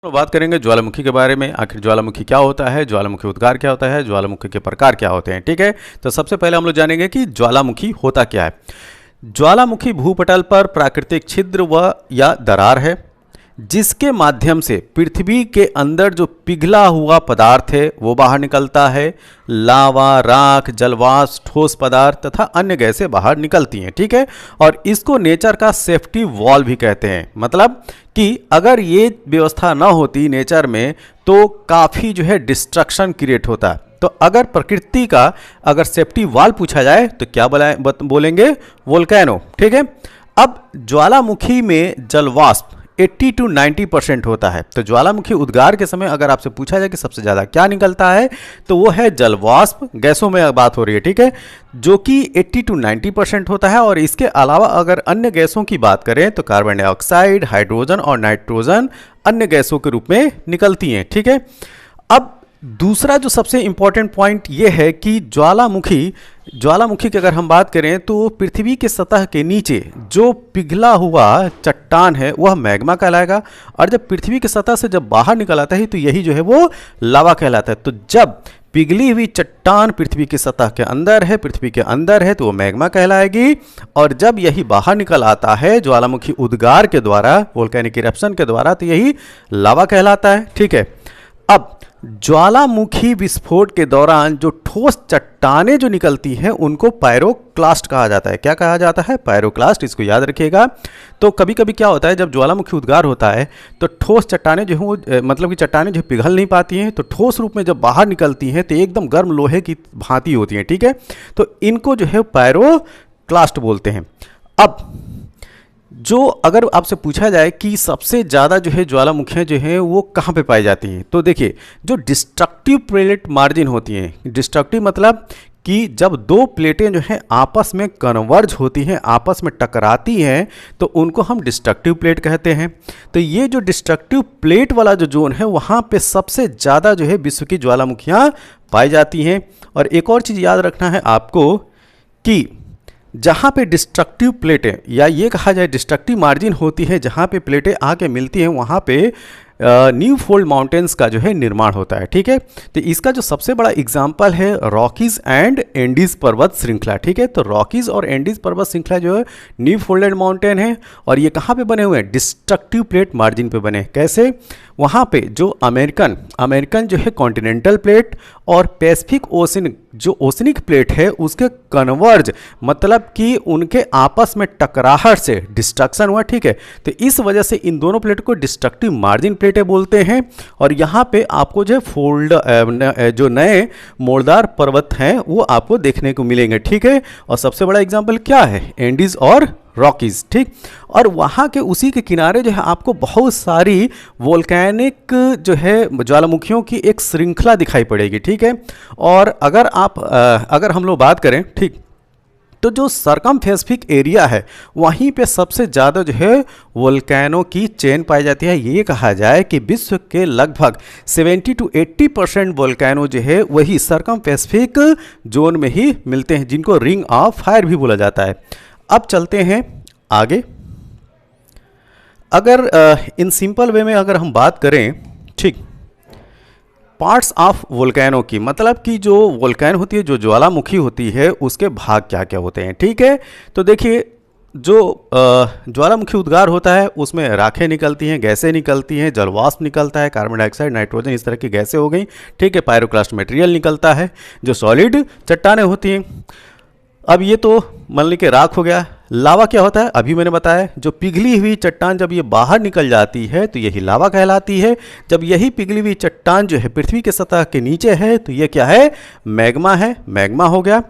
तो बात करेंगे ज्वालामुखी के बारे में। आखिर ज्वालामुखी क्या होता है, ज्वालामुखी उद्गार क्या होता है, ज्वालामुखी के प्रकार क्या होते हैं। ठीक है, तो सबसे पहले हम लोग जानेंगे कि ज्वालामुखी होता क्या है। ज्वालामुखी भूपटल पर प्राकृतिक छिद्र व या दरार है जिसके माध्यम से पृथ्वी के अंदर जो पिघला हुआ पदार्थ है वो बाहर निकलता है। लावा, राख, जलवाष्प, ठोस पदार्थ तथा अन्य गैसें बाहर निकलती हैं। ठीक है, और इसको नेचर का सेफ्टी वॉल भी कहते हैं। मतलब कि अगर ये व्यवस्था ना होती नेचर में तो काफ़ी जो है डिस्ट्रक्शन क्रिएट होता है। तो अगर प्रकृति का अगर सेफ्टी वॉल पूछा जाए तो क्या बोलेंगे? वोल्केनो। ठीक है, अब ज्वालामुखी में जलवाष्प 80 to 90% होता है। तो ज्वालामुखी उद्गार के समय अगर आपसे पूछा जाए कि सबसे ज़्यादा क्या निकलता है तो वो है जलवाष्प। गैसों में बात हो रही है, ठीक है, जो कि 80 to 90% होता है। और इसके अलावा अगर अन्य गैसों की बात करें तो कार्बन डाइऑक्साइड, हाइड्रोजन और नाइट्रोजन अन्य गैसों के रूप में निकलती हैं। ठीक है, अब दूसरा जो सबसे इंपॉर्टेंट पॉइंट ये है कि ज्वालामुखी की अगर हम बात करें तो पृथ्वी के सतह के नीचे जो पिघला हुआ चट्टान है वह मैग्मा कहलाएगा। और जब पृथ्वी की सतह से जब बाहर निकल आता है तो यही जो है वो लावा कहलाता है। तो जब पिघली हुई चट्टान पृथ्वी की सतह के अंदर है, पृथ्वी के अंदर है, तो वो मैग्मा कहलाएगी। और जब यही बाहर निकल आता है ज्वालामुखी उद्गार के द्वारा, वोल्केनिक इरप्शन के द्वारा, तो यही लावा कहलाता है। ठीक है, अब ज्वालामुखी विस्फोट के दौरान जो ठोस चट्टानें जो निकलती हैं उनको पायरोक्लास्ट कहा जाता है। क्या कहा जाता है? पायरोक्लास्ट। इसको याद रखिएगा। तो कभी कभी क्या होता है जब ज्वालामुखी उद्गार होता है तो ठोस चट्टानें जो हैं मतलब कि चट्टानें जो पिघल नहीं पाती हैं, तो ठोस रूप में जब बाहर निकलती हैं तो एकदम गर्म लोहे की भांति होती हैं। ठीक है, तो इनको जो है पायरोक्लास्ट बोलते हैं। अब जो अगर आपसे पूछा जाए कि सबसे ज़्यादा जो है ज्वालामुखियाँ जो हैं वो कहाँ पे पाई जाती हैं, तो देखिए जो डिस्ट्रक्टिव प्लेट मार्जिन होती हैं। डिस्ट्रक्टिव मतलब कि जब दो प्लेटें जो हैं आपस में कन्वर्ज होती हैं, आपस में टकराती हैं, तो उनको हम डिस्ट्रक्टिव प्लेट कहते हैं। तो ये जो डिस्ट्रक्टिव प्लेट वाला जो जोन है वहाँ पे सबसे ज़्यादा जो है विश्व की ज्वालामुखियाँ पाई जाती हैं। और एक और चीज़ याद रखना है आपको कि जहाँ पे डिस्ट्रक्टिव प्लेटें या ये कहा जाए डिस्ट्रक्टिव मार्जिन होती है, जहाँ पे प्लेटें आके मिलती हैं वहाँ पे न्यू फोल्ड माउंटेन्स का जो है निर्माण होता है। ठीक है, तो इसका जो सबसे बड़ा एग्जाम्पल है रॉकीज एंड एंडीज पर्वत श्रृंखला। ठीक है, तो रॉकीज और एंडीज पर्वत श्रृंखला जो है न्यू फोल्डेड माउंटेन है और ये कहाँ पे बने हुए हैं? डिस्ट्रक्टिव प्लेट मार्जिन पे बने। कैसे? वहाँ पे जो अमेरिकन जो है कॉन्टिनेंटल प्लेट और पैसिफिक ओशन जो ओशनिक प्लेट है उसके कन्वर्ज मतलब कि उनके आपस में टकराहट से डिस्ट्रक्शन हुआ। ठीक है, तो इस वजह से इन दोनों प्लेट को डिस्ट्रक्टिव मार्जिन प्लेटें बोलते हैं। और यहाँ पे आपको जो फोल्ड जो नए मोड़दार पर्वत हैं वो आपको देखने को मिलेंगे। ठीक है, और सबसे बड़ा एग्जाम्पल क्या है? एंडीज और रॉकीज। ठीक, और वहाँ के उसी के किनारे जो है आपको बहुत सारी वोल्केनिक जो है ज्वालामुखियों की एक श्रृंखला दिखाई पड़ेगी। ठीक है, और अगर हम लोग बात करें, ठीक, तो जो सरकमफेसिफिक एरिया है वहीं पे सबसे ज़्यादा जो है वोल्केनो की चेन पाई जाती है। ये कहा जाए कि विश्व के लगभग 70 to 80% वोल्केनो जो है वही सरकमफेसिफिक जोन में ही मिलते हैं, जिनको रिंग ऑफ फायर भी बोला जाता है। अब चलते हैं आगे। अगर इन सिंपल वे में अगर हम बात करें, ठीक, पार्ट्स ऑफ वोल्केनो की, मतलब कि जो वोल्केनो होती है, जो ज्वालामुखी होती है, उसके भाग क्या क्या होते हैं। ठीक है, तो देखिए जो ज्वालामुखी उद्गार होता है उसमें राखें निकलती हैं, गैसें निकलती हैं, जलवाष्प निकलता है, कार्बन डाइऑक्साइड, नाइट्रोजन, इस तरह की गैसें हो गई। ठीक है, पायरोक्लास्ट मटेरियल निकलता है, जो सॉलिड चट्टानें होती हैं। अब ये तो मान ली कि राख हो गया। लावा क्या होता है? अभी मैंने बताया, जो पिघली हुई चट्टान जब ये बाहर निकल जाती है तो यही लावा कहलाती है। जब यही पिघली हुई चट्टान जो है पृथ्वी के सतह के नीचे है तो ये क्या है? मैग्मा है, मैग्मा हो गया।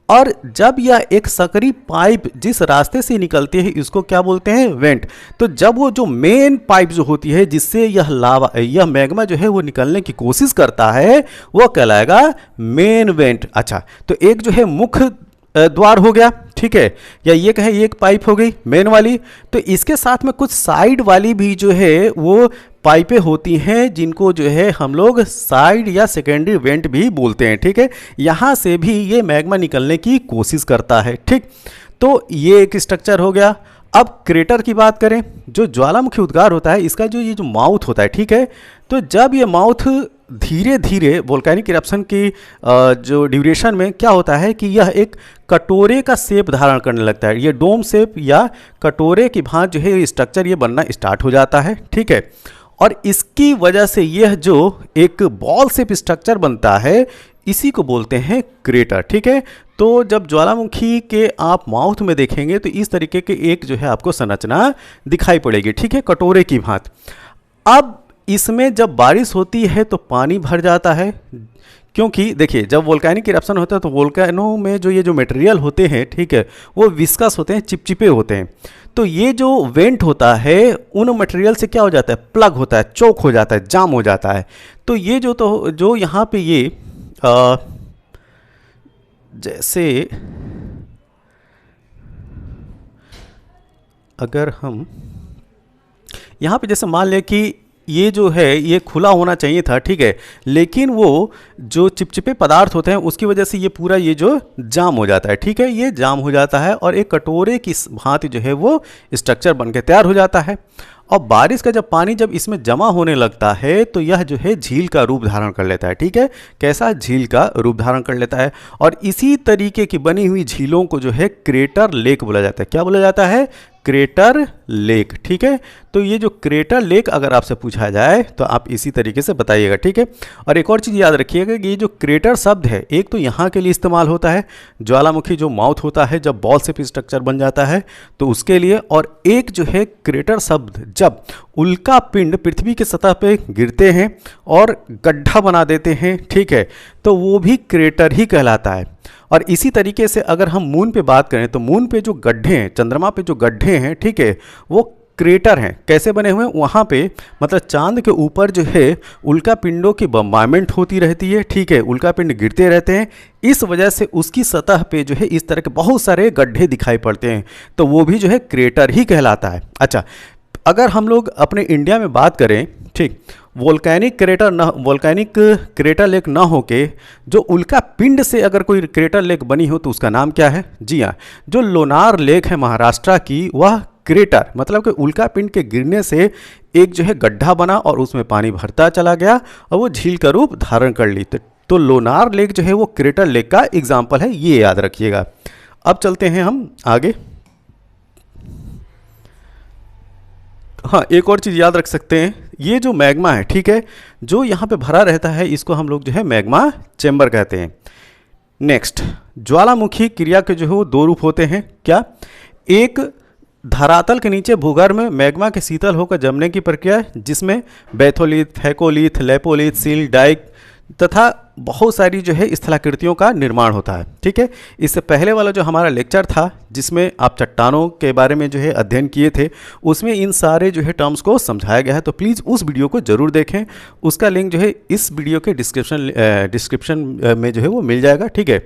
और जब यह एक सकरी पाइप जिस रास्ते से निकलती है इसको क्या बोलते हैं? वेंट। तो जब वो जो मेन पाइप जो होती है जिससे यह मैग्मा जो है वो निकलने की कोशिश करता है वो कहलाएगा मेन वेंट। अच्छा, तो एक जो है मुख्य द्वार हो गया, ठीक है, या ये कहें एक पाइप हो गई मेन वाली। तो इसके साथ में कुछ साइड वाली भी जो है वो पाइपें होती हैं जिनको जो है हम लोग साइड या सेकेंडरी वेंट भी बोलते हैं। ठीक है, यहाँ से भी ये मैग्मा निकलने की कोशिश करता है। ठीक, तो ये एक स्ट्रक्चर हो गया। अब क्रेटर की बात करें, जो ज्वालामुखी उद्गार होता है इसका जो ये जो माउथ होता है, ठीक है, तो जब ये माउथ धीरे धीरे वोल्केनिक इरप्शन की जो ड्यूरेशन में क्या होता है कि यह एक कटोरे का शेप धारण करने लगता है, ये डोम शेप या कटोरे की भांति जो है स्ट्रक्चर ये बनना स्टार्ट हो जाता है, ठीक है। और इसकी वजह से यह जो एक बॉल शेप स्ट्रक्चर बनता है इसी को बोलते हैं क्रेटर, ठीक है। तो जब ज्वालामुखी के आप माउथ में देखेंगे तो इस तरीके के एक जो है आपको संरचना दिखाई पड़ेगी, ठीक है, कटोरे की भांति। अब इसमें जब बारिश होती है तो पानी भर जाता है, क्योंकि देखिए जब वोल्केनिक इरप्शन होता है तो वोल्केनो में जो ये जो मटेरियल होते हैं, ठीक है, वो विस्कस होते हैं, चिपचिपे होते हैं। तो ये जो वेंट होता है उन मटेरियल से क्या हो जाता है, प्लग होता है, चोक हो जाता है, जाम हो जाता है। तो ये जो यहाँ पे ये जैसे अगर हम यहाँ पे जैसे मान लें कि ये जो है ये खुला होना चाहिए था, ठीक है, लेकिन वो जो चिपचिपे पदार्थ होते हैं उसकी वजह से ये पूरा ये जो जाम हो जाता है, ठीक है, ये जाम हो जाता है और एक कटोरे की भांति जो है वो स्ट्रक्चर बन के तैयार हो जाता है। और बारिश का जब पानी जब इसमें जमा होने लगता है तो यह जो है झील का रूप धारण कर लेता है, ठीक है, कैसा, झील का रूप धारण कर लेता है। और इसी तरीके की बनी हुई झीलों को जो है क्रेटर लेक बोला जाता है। क्या बोला जाता है, क्रेटर लेक, ठीक है। तो ये जो क्रेटर लेक अगर आपसे पूछा जाए तो आप इसी तरीके से बताइएगा, ठीक है। और एक और चीज़ याद रखिएगा कि ये जो क्रेटर शब्द है एक तो यहाँ के लिए इस्तेमाल होता है, ज्वालामुखी जो माउथ होता है जब बॉल शेप स्ट्रक्चर बन जाता है तो उसके लिए, और एक जो है क्रेटर शब्द जब उल्का पिंड पृथ्वी की सतह पे गिरते हैं और गड्ढा बना देते हैं, ठीक है, तो वो भी क्रेटर ही कहलाता है। और इसी तरीके से अगर हम मून पे बात करें तो मून पे जो गड्ढे हैं, चंद्रमा पे जो गड्ढे हैं, ठीक है, वो क्रेटर हैं। कैसे बने हुए हैं, वहाँ पे मतलब चांद के ऊपर जो है उल्का पिंडों की बम्बारमेंट होती रहती है, ठीक है, उल्का पिंड गिरते रहते हैं, इस वजह से उसकी सतह पे जो है इस तरह के बहुत सारे गड्ढे दिखाई पड़ते हैं, तो वो भी जो है क्रेटर ही कहलाता है। अच्छा, अगर हम लोग अपने इंडिया में बात करें, ठीक, वोल्केनिक क्रेटर लेक ना होके जो उल्का पिंड से अगर कोई क्रेटर लेक बनी हो तो उसका नाम क्या है, जी हाँ, जो लोनार लेक है महाराष्ट्र की, वह क्रेटर मतलब कि उल्का पिंड के गिरने से एक जो है गड्ढा बना और उसमें पानी भरता चला गया और वो झील का रूप धारण कर ली। तो लोनार लेक जो है वो क्रेटर लेक का एग्जाम्पल है, ये याद रखिएगा। अब चलते हैं हम आगे। हाँ, एक और चीज़ याद रख सकते हैं, ये जो मैग्मा है, ठीक है, जो यहाँ पे भरा रहता है इसको हम लोग जो है मैग्मा चैम्बर कहते हैं। नेक्स्ट, ज्वालामुखी क्रिया के जो है वो दो रूप होते हैं। क्या, एक धरातल के नीचे भूगर्भ में मैग्मा के शीतल होकर जमने की प्रक्रिया है, जिसमें batholith, phacolith, lopolith, sill, dyke तथा बहुत सारी जो है स्थलाकृतियों का निर्माण होता है, ठीक है। इससे पहले वाला जो हमारा लेक्चर था जिसमें आप चट्टानों के बारे में जो है अध्ययन किए थे, उसमें इन सारे जो है टर्म्स को समझाया गया है, तो प्लीज़ उस वीडियो को ज़रूर देखें। उसका लिंक जो है इस वीडियो के डिस्क्रिप्शन में जो है वो मिल जाएगा, ठीक है।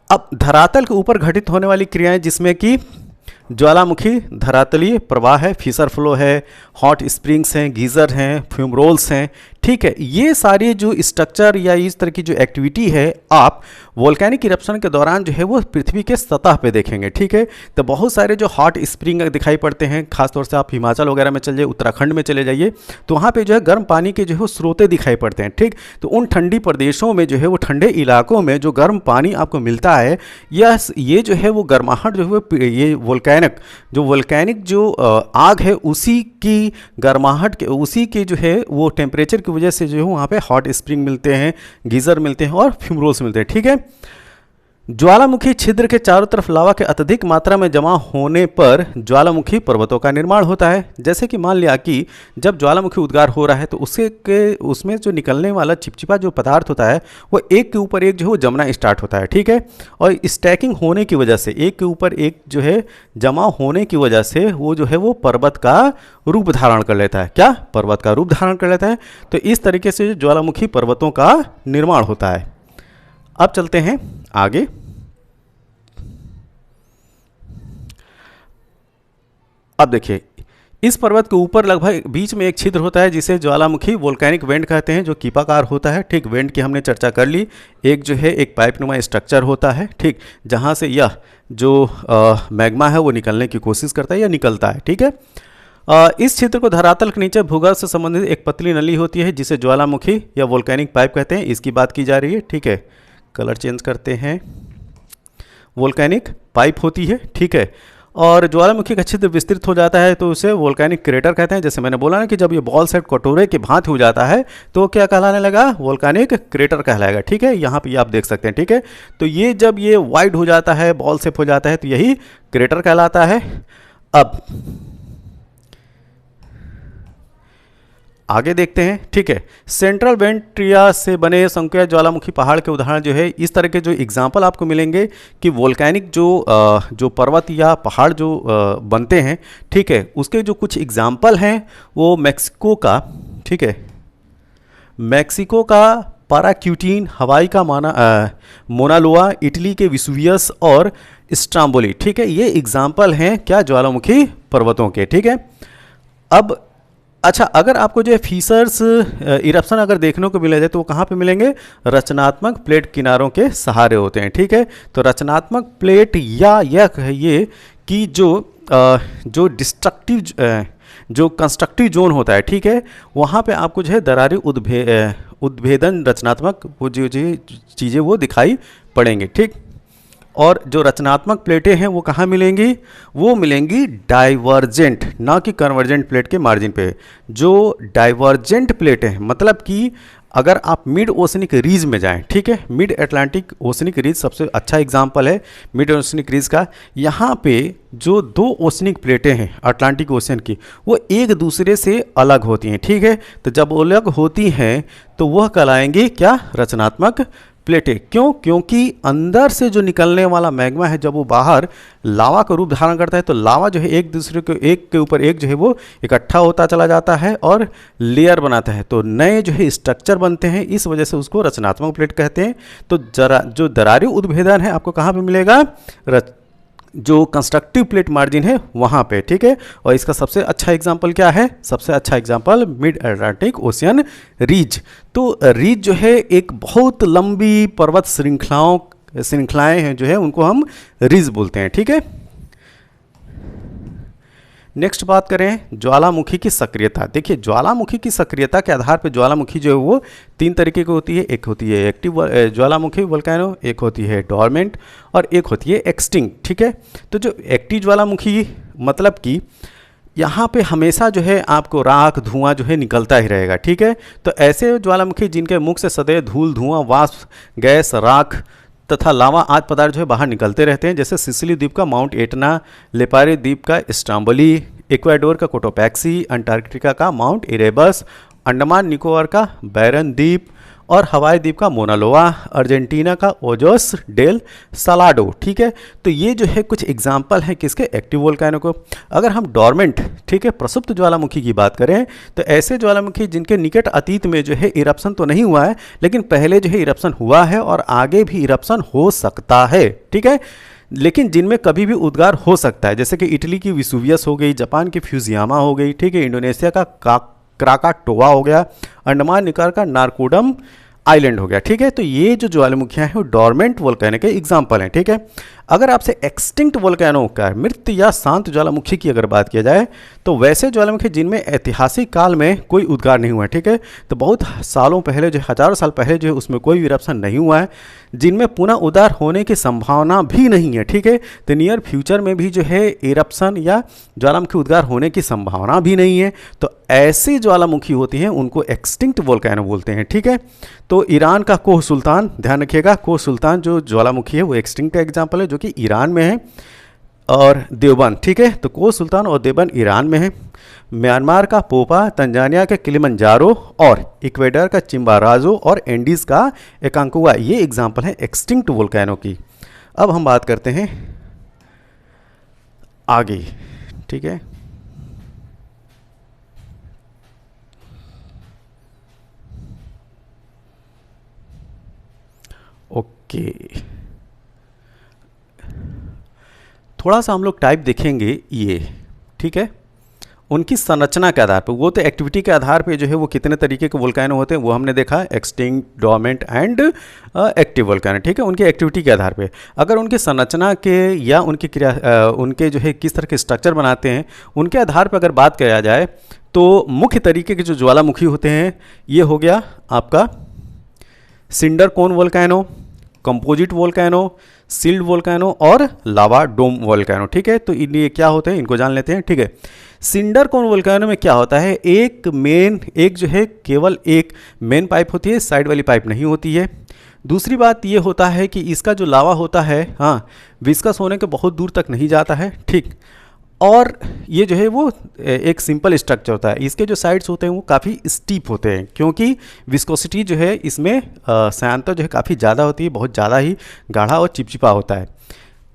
अब धरातल के ऊपर घटित होने वाली क्रियाएँ जिसमें कि ज्वालामुखी धरातलीय प्रवाह है, फिशर फ्लो है, हॉट स्प्रिंग्स हैं, गीज़र हैं, फ्यूमरोल्स हैं, ठीक है, ये सारे जो स्ट्रक्चर या इस तरह की जो एक्टिविटी है आप वोल्केनिक इरप्शन के दौरान जो है वो पृथ्वी के सतह पे देखेंगे, ठीक है। तो बहुत सारे जो हॉट स्प्रिंग दिखाई पड़ते हैं, खासतौर से आप हिमाचल वगैरह में चले जाइए, उत्तराखंड में चले जाइए, तो वहाँ पे जो है गर्म पानी के जो है वो स्रोतें दिखाई पड़ते हैं, ठीक। तो उन ठंडी प्रदेशों में जो है वो ठंडे इलाकों में जो गर्म पानी आपको मिलता है, ये जो है वो गर्माहट जो है ये वोल्केनिक जो आग है उसी की गर्माहट के, उसी के जो है वो टेम्परेचर की वजह से जो है वहाँ पे हॉट स्प्रिंग मिलते हैं, गीज़र मिलते हैं और फ्यूमरोल्स मिलते हैं, ठीक है। ज्वालामुखी छिद्र के चारों तरफ लावा के अत्यधिक मात्रा में जमा होने पर ज्वालामुखी पर्वतों का निर्माण होता है। जैसे कि मान लिया कि जब ज्वालामुखी उद्गार हो रहा है तो उसमें जो निकलने वाला चिपचिपा जो पदार्थ होता है वो एक के ऊपर एक जो है वो जमना स्टार्ट होता है, ठीक है। और स्टैकिंग होने की वजह से, एक के ऊपर एक जो है जमा होने की वजह से वो जो है वो पर्वत का रूप धारण कर लेता है। क्या, पर्वत का रूप धारण कर लेता है। तो इस तरीके से ज्वालामुखी पर्वतों का निर्माण होता है। अब चलते हैं आगे। अब देखिए, इस पर्वत के ऊपर लगभग बीच में एक छिद्र होता है जिसे ज्वालामुखी वोल्केनिक वेंट कहते हैं, जो कीपाकार होता है। ठीक, वेंट की हमने चर्चा कर ली। एक जो है एक पाइपनुमा स्ट्रक्चर होता है, ठीक, जहाँ से यह जो मैग्मा है वो निकलने की कोशिश करता है या निकलता है। ठीक है, इस क्षेत्र को धरातल के नीचे भूगर्भ से संबंधित एक पतली नली होती है जिसे ज्वालामुखी या वोल्केनिक पाइप कहते हैं। इसकी बात की जा रही है। ठीक है, कलर चेंज करते हैं, वोल्केनिक पाइप होती है। ठीक है, और ज्वालामुखी का छिद्र विस्तृत हो जाता है तो उसे वोल्केनिक क्रेटर कहते हैं। जैसे मैंने बोला ना कि जब ये बॉल सेट कटोरे के भांति हो जाता है तो क्या कहलाने लगा? वोल्केनिक क्रेटर कहलाएगा। ठीक है, यहाँ पे ये आप देख सकते हैं। ठीक है, तो ये जब ये वाइड हो जाता है, बॉल शेप हो जाता है, तो यही क्रेटर कहलाता है। अब आगे देखते हैं। ठीक है, सेंट्रल वेंट्रिया से बने संकुया ज्वालामुखी पहाड़ के उदाहरण जो है इस तरह के जो एग्जाम्पल आपको मिलेंगे कि वोल्केनिक जो पर्वत या पहाड़ जो बनते हैं, ठीक है, उसके जो कुछ एग्जाम्पल हैं वो मैक्सिको का, ठीक है, मैक्सिको का पाराक्यूटिन, हवाई का मोनालोआ, इटली के विसुवियस और स्ट्राम्बोली। ठीक है, ये एग्जाम्पल हैं क्या? ज्वालामुखी पर्वतों के। ठीक है, अब अच्छा, अगर आपको जो है फीसर्स इरप्शन अगर देखने को मिले जाए तो वो कहाँ पे मिलेंगे? रचनात्मक प्लेट किनारों के सहारे होते हैं। ठीक है, तो रचनात्मक प्लेट या यह कहिए कि जो डिस्ट्रक्टिव जो कंस्ट्रक्टिव जोन होता है, ठीक है, वहाँ पे आपको जो है दरारी उद्भेदन रचनात्मक वो जो चीज़ें वो दिखाई पड़ेंगे। ठीक, और जो रचनात्मक प्लेटें हैं वो कहाँ मिलेंगी? वो मिलेंगी डाइवर्जेंट, ना कि कन्वर्जेंट प्लेट के मार्जिन पे। जो डाइवर्जेंट प्लेटें हैं, मतलब कि अगर आप मिड ओशनिक रीज में जाएं, ठीक है, मिड अटलांटिक ओशनिक रीज सबसे अच्छा एग्जांपल है मिड ओशनिक रीज का। यहाँ पे जो दो ओशनिक प्लेटें हैं अटलांटिक ओशन की, वो एक दूसरे से अलग होती हैं। ठीक है, तो जब अलग होती हैं तो वह कहलाएंगी क्या? रचनात्मक प्लेटें। क्यों? क्योंकि अंदर से जो निकलने वाला मैग्मा है जब वो बाहर लावा का रूप धारण करता है तो लावा जो है एक दूसरे को एक के ऊपर एक जो है वो इकट्ठा होता चला जाता है और लेयर बनाता है, तो नए जो है स्ट्रक्चर बनते हैं। इस वजह से उसको रचनात्मक प्लेट कहते हैं। तो जो दरारी उद्भेदन है आपको कहाँ पे मिलेगा? जो कंस्ट्रक्टिव प्लेट मार्जिन है वहाँ पे। ठीक है, और इसका सबसे अच्छा एग्जांपल क्या है? सबसे अच्छा एग्जांपल मिड अटलांटिक ओशियन रीज। तो रीज जो है एक बहुत लंबी पर्वत श्रृंखलाएं हैं जो है उनको हम रीज बोलते हैं। ठीक है, नेक्स्ट बात करें ज्वालामुखी की सक्रियता। देखिए, ज्वालामुखी की सक्रियता के आधार पर ज्वालामुखी जो है वो तीन तरीके की होती है। एक होती है एक्टिव ज्वालामुखी वोल्केनो, एक होती है डोरमेंट और एक होती है एक्सटिंक्ट। ठीक है, तो जो एक्टिव ज्वालामुखी मतलब कि यहाँ पे हमेशा जो है आपको राख धुआं जो है निकलता ही रहेगा। ठीक है, तो ऐसे ज्वालामुखी जिनके मुख से सदैव धूल, धुआं, वाष्प, गैस, राख तथा लावा आदि पदार्थ जो है बाहर निकलते रहते हैं, जैसे सिसिली द्वीप का माउंट एटना, लेपारी द्वीप का स्ट्राम्बोली, इक्वाडोर का कोटोपैक्सी, अंटार्कटिका का माउंट इरेबस, अंडमान निकोबार का बैरन द्वीप और हवाई द्वीप का मोनालोआ, अर्जेंटीना का ओजोस डेल सालाडो। ठीक है, तो ये जो है कुछ एग्जाम्पल हैं किसके? एक्टिव वोल्केनो को। अगर हम डोरमेंट, ठीक है, प्रसुप्त ज्वालामुखी की बात करें तो ऐसे ज्वालामुखी जिनके निकट अतीत में जो है इरप्शन तो नहीं हुआ है लेकिन पहले जो है इरप्शन हुआ है और आगे भी इरप्शन हो सकता है। ठीक है, लेकिन जिनमें कभी भी उद्गार हो सकता है, जैसे कि इटली की विसुवियस हो गई, जापान की फ्यूजियामा हो गई, ठीक है, इंडोनेशिया का क्राकाटोआ हो गया, अंडमान निकोबार का नारकोडम आइलैंड हो गया। ठीक है, तो ये जो ज्वालामुखियां हैं वो डोरमेंट वोल्केनो के एग्जाम्पल हैं। ठीक है, अगर आपसे एक्सटिंक्ट वोल्केनो का मृत या शांत ज्वालामुखी की अगर बात किया जाए तो वैसे ज्वालामुखी जिनमें ऐतिहासिक काल में कोई उद्गार नहीं हुआ है, ठीक है, तो बहुत सालों पहले जो हजारों साल पहले जो है उसमें कोई इरप्शन नहीं हुआ है, जिनमें पुनः उद्गार होने की संभावना भी नहीं है। ठीक है, तो नियर फ्यूचर में भी जो है इरप्शन या ज्वालामुखी उद्गार होने की संभावना भी नहीं है, तो ऐसी ज्वालामुखी होती हैं उनको एक्सटिंक्ट वोल्केनो बोलते हैं। ठीक है, तो ईरान का कोह सुल्तान, ध्यान रखिएगा, कोह सुल्तान जो ज्वालामुखी है वो एक्सटिंक्ट का एग्जाम्पल है जो कि ईरान में है, और देवबंद। ठीक है, तो कोह सुल्तान और देवबंद ईरान में है। म्यांमार का पोपा, तंजानिया के किलिमंजारो और इक्वेडर का चिम्बाराजो और एंडीज का एकांकुआ, ये एग्जाम्पल है एक्सटिंक्ट वोल्केनो की। अब हम बात करते हैं आगे। ठीक है, ओके, थोड़ा सा हम लोग टाइप देखेंगे ये। ठीक है, उनकी संरचना के आधार पर, वो तो एक्टिविटी के आधार पे जो है वो कितने तरीके के वोल्केनो होते हैं वो हमने देखा, extinct, dormant and active volcano, ठीक है, उनके एक्टिविटी के आधार पे। अगर उनकी संरचना के या उनकी उनके जो है किस तरह के स्ट्रक्चर बनाते हैं उनके आधार पर अगर बात किया जाए तो मुख्य तरीके के जो ज्वालामुखी होते हैं ये हो गया आपका cinder cone volcano, composite volcano, shield volcano और लावा डोम वोल्केनो, ठीक है। तो ये क्या होते हैं इनको जान लेते हैं, ठीक है। सिंडर कोन वोल्केनो में क्या होता है, एक जो है केवल एक मेन पाइप होती है, साइड वाली पाइप नहीं होती है। दूसरी बात ये होता है कि इसका जो लावा होता है, हाँ, विस्कस होने के बहुत दूर तक नहीं जाता है, ठीक। और ये जो है वो एक सिंपल स्ट्रक्चर होता है। इसके जो साइड्स होते हैं वो काफ़ी स्टीप होते हैं क्योंकि विस्कोसिटी जो है इसमें सांद्रता जो है काफ़ी ज़्यादा होती है, बहुत ज़्यादा ही गाढ़ा और चिपचिपा होता है।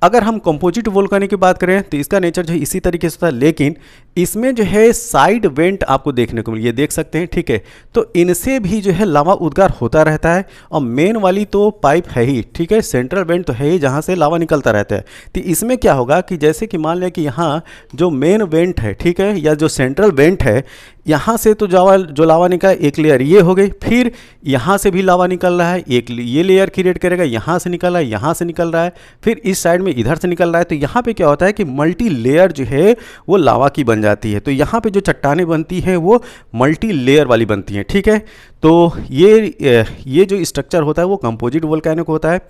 अगर हम कंपोजिट वोल्केनो की बात करें तो इसका नेचर जो है इसी तरीके से होता है, लेकिन इसमें जो है साइड वेंट आपको देखने को मिले, ये देख सकते हैं, ठीक है। तो इनसे भी जो है लावा उद्गार होता रहता है और मेन वाली तो पाइप है ही, ठीक है, सेंट्रल वेंट तो है ही जहाँ से लावा निकलता रहता है। तो इसमें क्या होगा कि जैसे कि मान लें कि यहाँ जो मेन वेंट है, ठीक है, या जो सेंट्रल वेंट है, यहाँ से तो जो लावा निकला एक लेयर ये हो गई, फिर यहाँ से भी लावा निकल रहा है, एक ये लेयर क्रिएट करेगा, यहाँ से निकल रहा है, यहाँ से निकल रहा है, फिर इस साइड में इधर से निकल रहा है। तो यहाँ पे क्या होता है कि मल्टी लेयर जो है वो लावा की बन जाती है। तो यहाँ पे जो चट्टानें बनती हैं वो मल्टी लेयर वाली बनती हैं, ठीक है। तो ये जो स्ट्रक्चर होता है वो कंपोजिट वोल्केनो को होता है।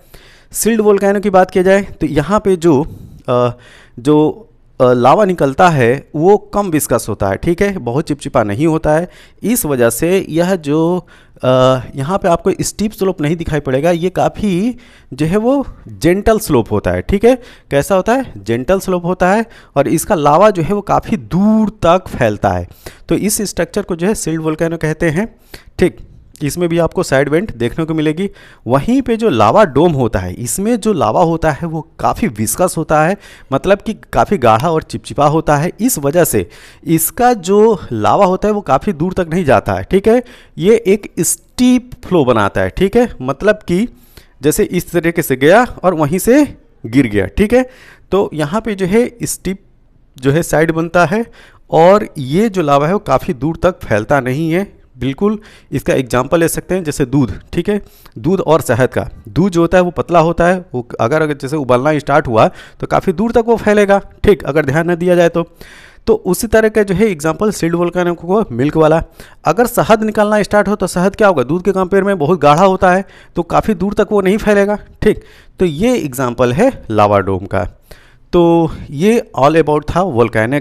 सील्ड वोल्केनो की बात की जाए तो यहाँ पे जो लावा निकलता है वो कम विस्कस होता है, ठीक है, बहुत चिपचिपा नहीं होता है। इस वजह से यह जो यहाँ पे आपको स्टीप स्लोप नहीं दिखाई पड़ेगा, ये काफ़ी जो है वो जेंटल स्लोप होता है, ठीक है। कैसा होता है, जेंटल स्लोप होता है और इसका लावा जो है वो काफ़ी दूर तक फैलता है। तो इस स्ट्रक्चर को जो है सील्ड वोल्केनो कहते हैं, ठीक। इसमें भी आपको साइड वेंट देखने को मिलेगी। वहीं पे जो लावा डोम होता है, इसमें जो लावा होता है वो काफ़ी विस्कस होता है, मतलब कि काफ़ी गाढ़ा और चिपचिपा होता है। इस वजह से इसका जो लावा होता है वो काफ़ी दूर तक नहीं जाता है, ठीक है। ये एक स्टीप फ्लो बनाता है, ठीक है, मतलब कि जैसे इस तरीके से गया और वहीं से गिर गया, ठीक है। तो यहाँ पे जो है स्टीप जो है साइड बनता है और ये जो लावा है वो काफ़ी दूर तक फैलता नहीं है, बिल्कुल। इसका एग्जाम्पल ले सकते हैं जैसे दूध, ठीक है, दूध और शहद का। दूध जो होता है वो पतला होता है, वो अगर जैसे उबलना स्टार्ट हुआ तो काफ़ी दूर तक वो फैलेगा, ठीक, अगर ध्यान न दिया जाए तो उसी तरह का जो है एग्जाम्पल सील्ड वोल्केनो को मिल्क वाला। अगर शहद निकलना स्टार्ट हो तो शहद क्या होगा, दूध के कंपेयर में बहुत गाढ़ा होता है तो काफ़ी दूर तक वो नहीं फैलेगा, ठीक। तो ये एग्जाम्पल है लावा डोम का। तो ये ऑल अबाउट था वोल्केनो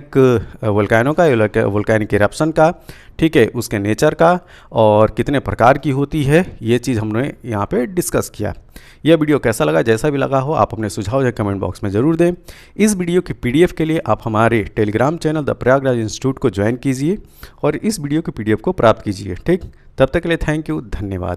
का, वोल्केनिक इरप्शन का, ठीक है, उसके नेचर का और कितने प्रकार की होती है, ये चीज़ हमने यहाँ पे डिस्कस किया। यह वीडियो कैसा लगा, जैसा भी लगा हो आप अपने सुझाव जो कमेंट बॉक्स में ज़रूर दें। इस वीडियो की PDF के लिए आप हमारे Telegram channel the Prayagraj institute को ज्वाइन कीजिए और इस वीडियो की PDF को प्राप्त कीजिए, ठीक। तब तक के लिए थैंक यू, धन्यवाद।